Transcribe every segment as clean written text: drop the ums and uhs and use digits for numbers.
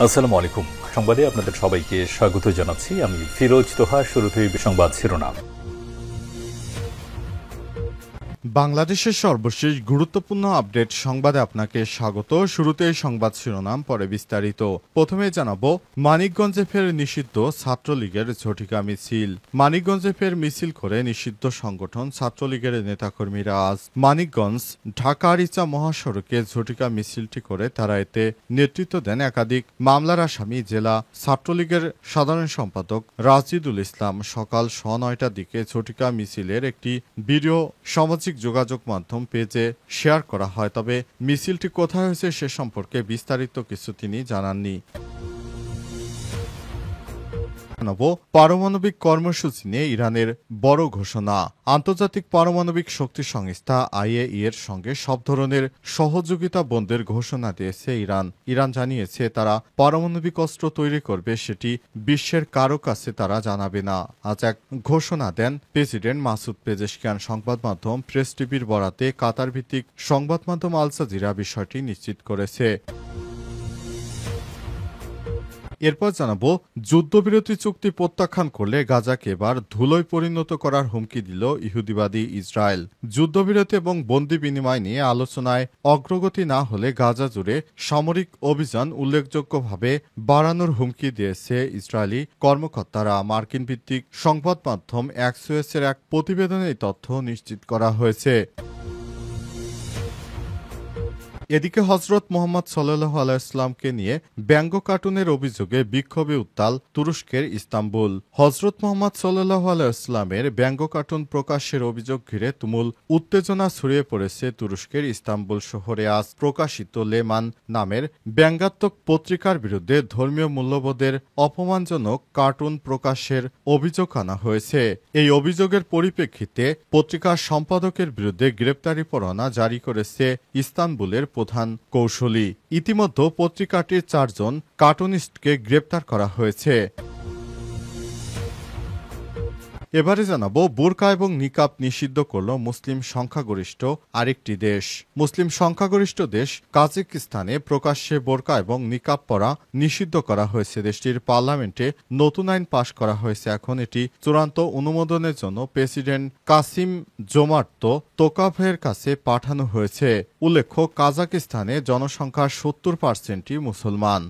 আসসালামু আলাইকুম। সংবাদে আপনাদের সবাইকে স্বাগত জানাচ্ছি। আমি ফিরোজ তোহা। শুরুতেই সংবাদ শিরোনাম। বাংলাদেশের সর্বশেষ গুরুত্বপূর্ণ আপডেট সংবাদে আপনাকে স্বাগত। শুরুতেই সংবাদ শিরোনাম, পরে বিস্তারিত। প্রথমে জানাবো, মানিকগঞ্জে ফের নিষিদ্ধ ছাত্রলীগের ঝটিকা মিছিল। মানিকগঞ্জে ফের মিছিল করে নিষিদ্ধ সংগঠন ছাত্রলীগের নেতাকর্মীরা আজ মানিকগঞ্জ ঢাকা আরিচা মহাসড়কে ঝটিকা মিছিলটি করে তারা এতে নেতৃত্ব দেন একাধিক মামলার আসামি জেলা ছাত্রলীগের সাধারণ সম্পাদক রাজিদুল ইসলাম। সকাল 9:30টার দিকে ঝটিকা মিছিলের একটি ভিডিও সামাজিক যোগাযোগ মাধ্যম পেজে শেয়ার করা হয়, তবে মিছিলটি কোথায় হয়েছে সে সম্পর্কে বিস্তারিত কিছু তিনি জানাননি। পারমাণবিক কর্মসূচি নিয়ে ইরানের বড় ঘোষণা। আন্তর্জাতিক পারমাণবিক শক্তি সংস্থা IAEA এর সঙ্গে সব ধরনের সহযোগিতা বন্ধের ঘোষণা দিয়েছে ইরান। ইরান জানিয়েছে তারা পারমাণবিক অস্ত্র তৈরি করবে, সেটি বিশ্বের কারো কাছে তারা জানাবে না। আজ এক ঘোষণা দেন প্রেসিডেন্ট মাসুদ পেজেশকিয়ান। সংবাদ মাধ্যম প্রেস টিভির বরাতে কাতার ভিত্তিক সংবাদ মাধ্যম আল জাজিরা বিষয়টি নিশ্চিত করেছে। এরপর জানাবো, যুদ্ধবিরতি চুক্তি প্রত্যাখ্যান করলে গাজাকে এবার ধুলোয় পরিণত করার হুমকি দিল ইহুদিবাদী ইসরায়েল। যুদ্ধবিরতি এবং বন্দি বিনিময় নিয়ে আলোচনায় অগ্রগতি না হলে গাজা জুড়ে সামরিক অভিযান উল্লেখযোগ্যভাবে বাড়ানোর হুমকি দিয়েছে ইসরায়েলি কর্মকর্তারা। মার্কিন ভিত্তিক সংবাদ মাধ্যম অ্যাক্সিওসের এক প্রতিবেদনে এই তথ্য নিশ্চিত করা হয়েছে। এদিকে হজরত মোহাম্মদ সাল্লাল্লাহু আলাইহি ওয়াসাল্লামকে নিয়ে ব্যঙ্গ কার্টুনের অভিযোগে বিক্ষোভে উত্তাল তুরস্কের ইস্তাম্বুল। হজরত মোহাম্মদ সাল্লাল্লাহু আলাইহি ওয়াসাল্লামের ব্যঙ্গ কার্টুন প্রকাশের অভিযোগ ঘিরে তুমুল উত্তেজনা ছড়িয়ে পড়েছে তুরস্কের ইস্তাম্বুল শহরে। আজ প্রকাশিত লেমান নামের ব্যঙ্গাত্মক পত্রিকার বিরুদ্ধে ধর্মীয় মূল্যবোধের অপমানজনক কার্টুন প্রকাশের অভিযোগ আনা হয়েছে। এই অভিযোগের পরিপ্রেক্ষিতে পত্রিকার সম্পাদকের বিরুদ্ধে গ্রেপ্তারি পরোয়ানা জারি করেছে ইস্তানবুলের প্রধান কৌশলী। ইতিমধ্যে পত্রিকাটির 4 জন কার্টুনিস্টকে গ্রেপ্তার করা হয়েছে। এবারে জানাবো, বোরকা এবং নিকাব নিষিদ্ধ করল মুসলিম সংখ্যাগরিষ্ঠ আরেকটি দেশ। মুসলিম সংখ্যাগরিষ্ঠ দেশ কাজাকিস্তানে প্রকাশ্যে বোরকা এবং নিকাব পরা নিষিদ্ধ করা হয়েছে। দেশটির পার্লামেন্টে নতুন আইন পাশ করা হয়েছে। এখন এটি চূড়ান্ত অনুমোদনের জন্য প্রেসিডেন্ট কাসিম জোমার্ত তোকাভের কাছে পাঠানো হয়েছে। উল্লেখ্য, কাজাকিস্তানে জনসংখ্যার 70%ই মুসলমান।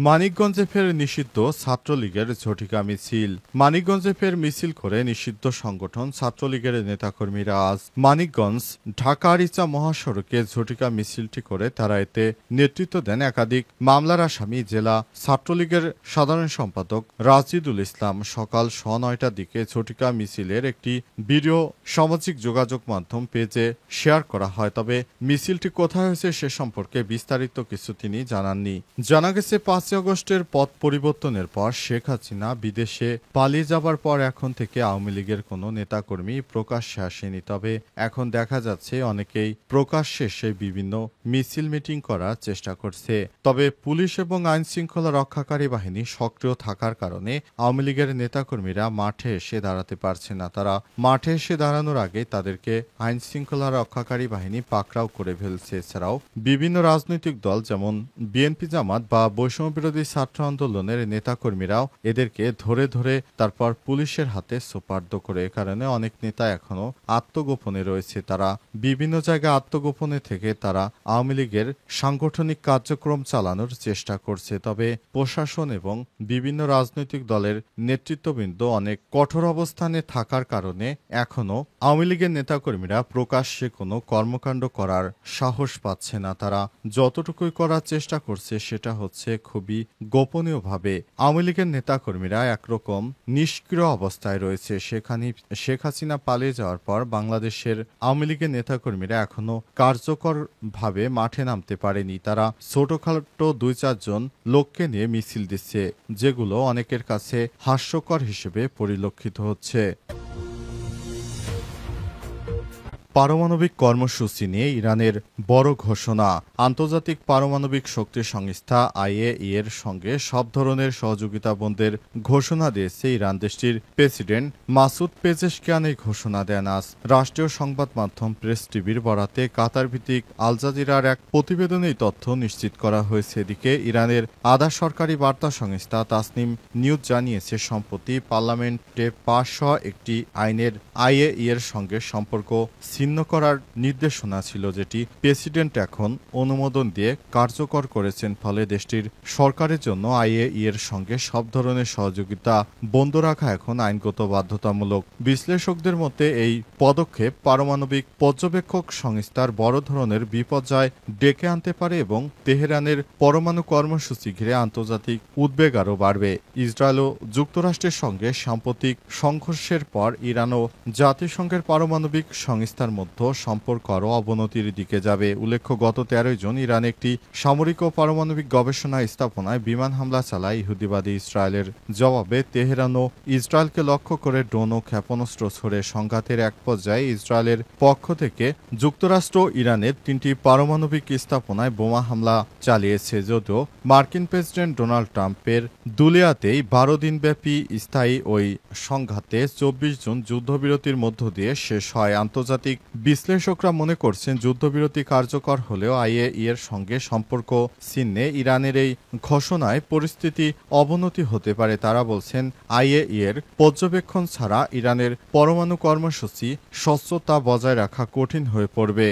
মানিকগঞ্জে ফের নিষিদ্ধ ছাত্রলীগের ঝটিকা মিছিল। মানিকগঞ্জে ফের মিছিল করে নিষিদ্ধ সংগঠন ছাত্রলীগের নেতাকর্মীরা আজ মানিকগঞ্জ ঢাকা আরিচা মহাসড়কে ঝটিকা মিছিলটি করে তারা এতে নেতৃত্ব দেন একাধিক মামলার আসামি জেলা ছাত্রলীগের সাধারণ সম্পাদক রাজিদুল ইসলাম। সকাল 9:30টার দিকে ঝটিকা মিছিলের একটি ভিডিও সামাজিক যোগাযোগ মাধ্যম পেজে শেয়ার করা হয়, তবে মিছিলটি কোথায় হয়েছে সে সম্পর্কে বিস্তারিত কিছু তিনি জানাননি। জানা গেছে, 5 আগস্টের পথ পরিবর্তনের পর শেখ হাসিনা বিদেশে পালিয়ে যাবার পর এখন থেকে আওয়ামী লীগের কোনো নেতাকর্মী প্রকাশ্যে আসেনি। তবে এখন দেখা যাচ্ছে অনেকেই প্রকাশ্যে এসে বিভিন্ন মিছিল মিটিং করার চেষ্টা করছে। তবে পুলিশ এবং আইন শৃঙ্খলা রক্ষাকারী বাহিনী সক্রিয় থাকার কারণে আওয়ামী লীগের নেতাকর্মীরা মাঠে এসে দাঁড়াতে পারছে না। তারা মাঠে এসে দাঁড়ানোর আগে তাদেরকে আইন শৃঙ্খলা রক্ষাকারী বাহিনী পাকড়াও করে ফেলছে। এছাড়াও বিভিন্ন রাজনৈতিক দল যেমন বিএনপি, জামাত বা বৈষম্য বিরোধী ছাত্র আন্দোলনের নেতাকর্মীরাও এদেরকে ধরে ধরে তারপর পুলিশের হাতে সোপর্দ করে। এ কারণে অনেক নেতা এখনো আত্মগোপনে রয়েছে। তারা বিভিন্ন জায়গায় আত্মগোপনে থেকে তারা আওয়ামী লীগের সাংগঠনিক কার্যক্রম চালানোর চেষ্টা করছে। তবে প্রশাসন এবং বিভিন্ন রাজনৈতিক দলের নেতৃত্ববৃন্দ অনেক কঠোর অবস্থানে থাকার কারণে এখনো আওয়ামী লীগের নেতাকর্মীরা প্রকাশ্যে কোনো কর্মকাণ্ড করার সাহস পাচ্ছে না। তারা যতটুকুই করার চেষ্টা করছে সেটা হচ্ছে খুবই গোপনীয়ভাবে। আওয়ামী লীগের নেতাকর্মীরা একরকম নিষ্ক্রিয় অবস্থায় রয়েছে। শেখ হাসিনা পালিয়ে যাওয়ার পর বাংলাদেশের আওয়ামী লীগের নেতাকর্মীরা এখনো কার্যকরভাবে মাঠে নামতে পারেনি। তারা ছোটখাটো 2-4 জন লোককে নিয়ে মিছিল দিচ্ছে, যেগুলো অনেকের কাছে হাস্যকর হিসেবে পরিলক্ষিত হচ্ছে। পারমাণবিক কর্মসূচি নিয়ে ইরানের বড় ঘোষণা। আন্তর্জাতিক পারমাণবিক শক্তি সংস্থা IAEA এর সঙ্গে সব ধরনের সহযোগিতা বন্ধের ঘোষণা দিয়েছে ইরান। দেশটির প্রেসিডেন্ট মাসুদ পেজেশকিয়ান এই ঘোষণা দেন আজ। রাষ্ট্রীয় সংবাদ মাধ্যম প্রেস টিভির বরাতে কাতার ভিত্তিক আল জাজিরার এক প্রতিবেদনে এই তথ্য নিশ্চিত করা হয়েছে। এদিকে ইরানের আধা সরকারি বার্তা সংস্থা তাসনিম নিউজ জানিয়েছে, সম্প্রতি পার্লামেন্টে পাশ হওয়া একটি আইনের IAEA এর সঙ্গে সম্পর্ক ছিন্ন করার নির্দেশনা ছিল, যেটি প্রেসিডেন্ট এখন অনুমোদন দিয়ে কার্যকর করেছেন। ফলে দেশটির সরকারের জন্য IAEA এর সঙ্গে সব ধরনের সহযোগিতা বন্ধ রাখা এখন আইনগত বাধ্যতামূলক। বিশ্লেষকদের মতে এই পদক্ষেপ পারমাণবিক পর্যবেক্ষক সংস্থার বড় ধরনের বিপর্যয় ডেকে আনতে পারে এবং তেহরানের পরমাণু কর্মসূচি ঘিরে আন্তর্জাতিক উদ্বেগ আরও বাড়বে। ইসরায়েল ও যুক্তরাষ্ট্রের সঙ্গে সাম্প্রতিক সংঘর্ষের পর ইরান ও জাতিসংঘের পারমাণবিক সংস্থার মধ্যে সম্পর্ক আরও অবনতির দিকে যাবে। উল্লেখ্য, গত 13 জুন ইরান একটি সামরিক ও পারমাণবিক গবেষণা স্থাপনায় বিমান হামলা চালায় ইহুদিবাদী ইসরায়েলের জবাবে তেহরান ও ইসরায়েলকে লক্ষ্য করে ড্রোন ও ক্ষেপণাস্ত্র ছড়ে সংঘাতের এক পর্যায়ে ইসরায়েলের পক্ষ থেকে যুক্তরাষ্ট্র ইরানের 3টি পারমাণবিক স্থাপনায় বোমা হামলা চালিয়েছে। যদিও মার্কিন প্রেসিডেন্ট ডোনাল্ড ট্রাম্পের দুলিয়াতেই 12 দিনব্যাপী স্থায়ী ওই সংঘাতে 24 জুন যুদ্ধবিরতির মধ্য দিয়ে শেষ হয়। আন্তর্জাতিক বিশ্লেষকরা মনে করছেন, যুদ্ধবিরতি কার্যকর হলেও IAEA এর সঙ্গে সম্পর্ক ছিন্নে ইরানের এই ঘোষণায় পরিস্থিতি অবনতি হতে পারে। তারা বলছেন, IAEA এর পর্যবেক্ষণ ছাড়া ইরানের পরমাণু কর্মসূচি স্বচ্ছতা বজায় রাখা কঠিন হয়ে পড়বে।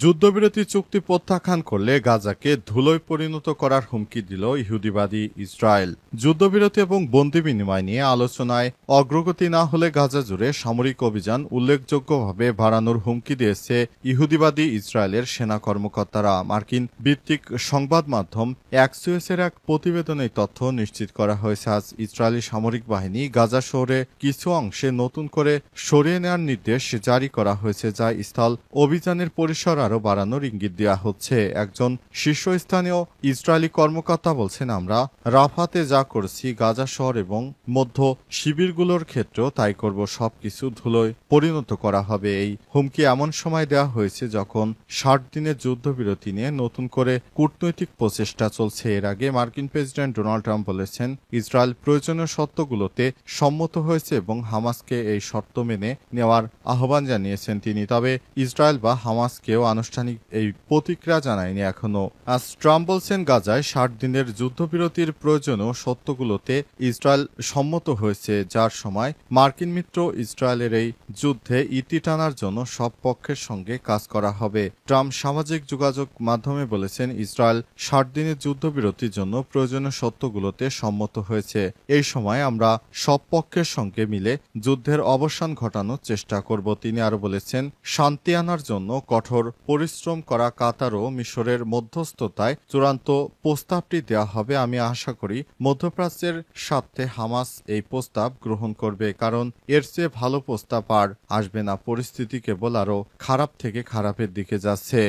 যুদ্ধবিরতি চুক্তি প্রত্যাখ্যান করলে গাজাকে ধুলোয় পরিণত করার হুমকি দিল ইহুদিবাদী ইসরায়েল। যুদ্ধবিরতি এবং বন্দি বিনিময় নিয়ে আলোচনায় অগ্রগতি না হলে গাজা জুড়ে সামরিক অভিযান উল্লেখযোগ্যভাবে বাড়ানোর হুমকি দিয়েছে ইহুদিবাদী ইসরায়েলের সেনা কর্মকর্তারা। মার্কিন ভিত্তিক সংবাদ মাধ্যম অ্যাক্সিওসের এক প্রতিবেদনে তথ্য নিশ্চিত করা হয়েছে। আজ ইসরায়েলি সামরিক বাহিনী গাজা শহরে কিছু অংশে নতুন করে সরিয়ে নেওয়ার নির্দেশ জারি করা হয়েছে, যা স্থল অভিযানের পরিসর আরও বাড়ানোর ইঙ্গিত দেওয়া হচ্ছে। একজন শীর্ষস্থানীয় ইসরায়েলি কর্মকর্তা বলছেন, আমরা রাফাতে যা করছি গাজা শহর এবং মধ্য শিবিরগুলোর ক্ষেত্রেও তাই করব। সবকিছু ধুলোয় পরিণত করা হবে। এই হুমকি এমন সময় দেওয়া হয়েছে যখন 60 দিনের যুদ্ধবিরতি নিয়ে নতুন করে কূটনৈতিক প্রচেষ্টা চলছে। এর আগে মার্কিন প্রেসিডেন্ট ডোনাল্ড ট্রাম্প বলেছেন, ইসরায়েল প্রয়োজনীয় শর্তগুলোতে সম্মত হয়েছে এবং হামাসকে এই শর্ত মেনে নেওয়ার আহ্বান জানিয়েছেন তিনি। তবে ইসরায়েল বা হামাসকেও আনুষ্ঠানিক এই প্রতিক্রিয়া জানায়নি এখনো। আজ ট্রাম্প বলছেন, গাজায় 60 দিনের যুদ্ধবিরতির প্রয়োজনীয় শর্তগুলোতে ইসরায়েল সম্মত হয়েছে, যার সময় মার্কিন মিত্র ইসরায়েলের এই যুদ্ধে ইতি টানার জন্য সব পক্ষের সঙ্গে কাজ করা হবে। ট্রাম্প সামাজিক যোগাযোগ মাধ্যমে বলেছেন, ইসরায়েল 60 দিনের যুদ্ধবিরতির জন্য প্রয়োজনীয় শর্তগুলোতে সম্মত হয়েছে। এই সময় আমরা সব পক্ষের সঙ্গে মিলে যুদ্ধের অবসান ঘটানোর চেষ্টা করব। তিনি আরো বলেছেন, শান্তি আনার জন্য কঠোর পরিশ্রম করা কাতার ও মিশরের মধ্যস্থতায় চূড়ান্ত প্রস্তাবটি দেওয়া হবে। আমি আশা করি মধ্যপ্রাচ্যের স্বার্থে হামাস এই প্রস্তাব গ্রহণ করবে, কারণ এর চেয়ে ভালো প্রস্তাব আর আসবে না। পরিস্থিতি কেবল আরও খারাপ থেকে খারাপের দিকে যাচ্ছে।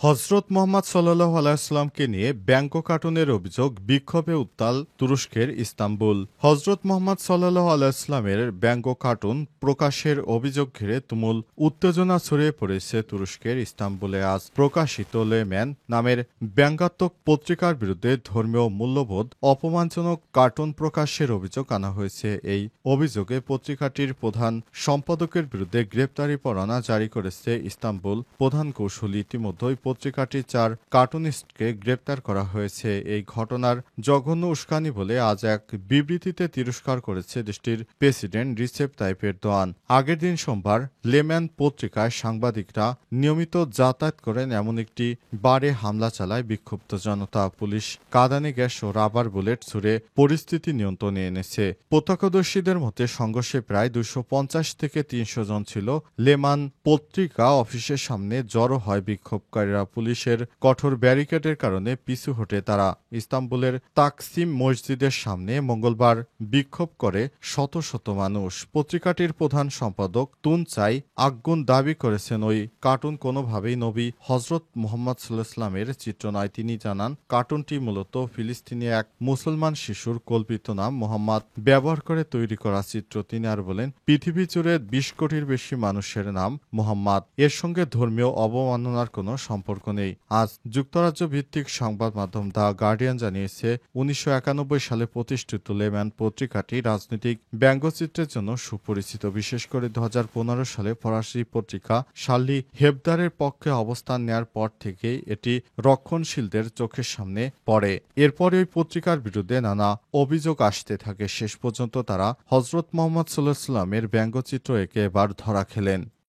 হজরত মোহাম্মদ সাল্লাল্লাহু আলাইহি ওয়াসাল্লামকে নিয়ে ব্যঙ্গ কার্টুনের অভিযোগ, বিক্ষোভে উত্তাল তুরস্কের ইস্তাম্বুল। হজরত মোহাম্মদ সাল্লাল্লাহু আলাইহি ওয়াসাল্লামের ব্যঙ্গ কার্টুন প্রকাশের অভিযোগ ঘিরে তুমুল উত্তেজনা ছড়িয়ে পড়েছে তুরস্কের ইস্তাম্বুলে। আজ প্রকাশিত লেম্যান নামের ব্যঙ্গাত্মক পত্রিকার বিরুদ্ধে ধর্মীয় মূল্যবোধ অপমানজনক কার্টুন প্রকাশের অভিযোগ আনা হয়েছে। এই অভিযোগে পত্রিকাটির প্রধান সম্পাদকের বিরুদ্ধে গ্রেপ্তারি পরোয়ানা জারি করেছে ইস্তাম্বুল প্রধান কৌশলী। ইতিমধ্যেই পত্রিকাটির 4 কার্টুনিস্টকে গ্রেপ্তার করা হয়েছে। এই ঘটনার জঘন্য উস্কানি বলে আজ এক বিবৃতিতে তিরস্কার করেছে দেশটির প্রেসিডেন্ট রিসেপ তাইপ এরদোয়ান। আগের দিন সোমবার লেম্যান পত্রিকায় সাংবাদিকরা নিয়মিত যাতায়াত করেন এমন একটি বারে হামলা চালায় বিক্ষুব্ধ জনতা। পুলিশ কাঁদানে গ্যাস ও রাবার বুলেট ছুড়ে পরিস্থিতি নিয়ন্ত্রণে এনেছে। প্রত্যক্ষদর্শীদের মতে সংঘর্ষে প্রায় 250 থেকে 300 জন ছিল। লেমান পত্রিকা অফিসের সামনে জড়ো হয় বিক্ষোভকারীরা। শিক্ষার্থীরা পুলিশের কঠোর ব্যারিকেডের কারণে পিছু হটে তারা ইস্তাম্বুলের তাকসিম মসজিদের সামনে মঙ্গলবার বিক্ষোভ করে শত শত মানুষ। পত্রিকাটির প্রধান সম্পাদক তুনচাই আগুন দাবি করেছেন ওই কার্টুন কোনোভাবেই নবী হজরত মুহাম্মদ সাল্লাল্লাহু আলাইহি ওয়াসাল্লামের চিত্র নয়। তিনি জানান, কার্টুনটি মূলত ফিলিস্তিনি এক মুসলমান শিশুর কল্পিত নাম মুহাম্মদ ব্যবহার করে তৈরি করা চিত্র। তিনি আর বলেন, পৃথিবী জুড়ে ২০ কোটির বেশি মানুষের নাম মুহাম্মদ। এর সঙ্গে ধর্মীয় অবমাননার কোনো সম্পর্ক নেই। আজ যুক্তরাজ্য ভিত্তিক সংবাদ মাধ্যম দ্য গার্ডিয়ান জানিয়েছে, ১৯৯১ সালে প্রতিষ্ঠিত লেম্যান পত্রিকাটি রাজনৈতিক ব্যঙ্গচিত্রের জন্য সুপরিচিত। বিশেষ করে ২০১৫ সালে ফরাসি পত্রিকা শার্লি হেবদারের পক্ষে অবস্থান নেয়ার পর থেকেই এটি রক্ষণশীলদের চোখের সামনে পড়ে। এরপরে ওই পত্রিকার বিরুদ্ধে নানা অভিযোগ আসতে থাকে। শেষ পর্যন্ত তারা হজরত মুহাম্মদ সাল্লাল্লাহু আলাইহি ওয়াসাল্লামের ব্যঙ্গচিত্র এঁকে এবার ধরা খেলেন।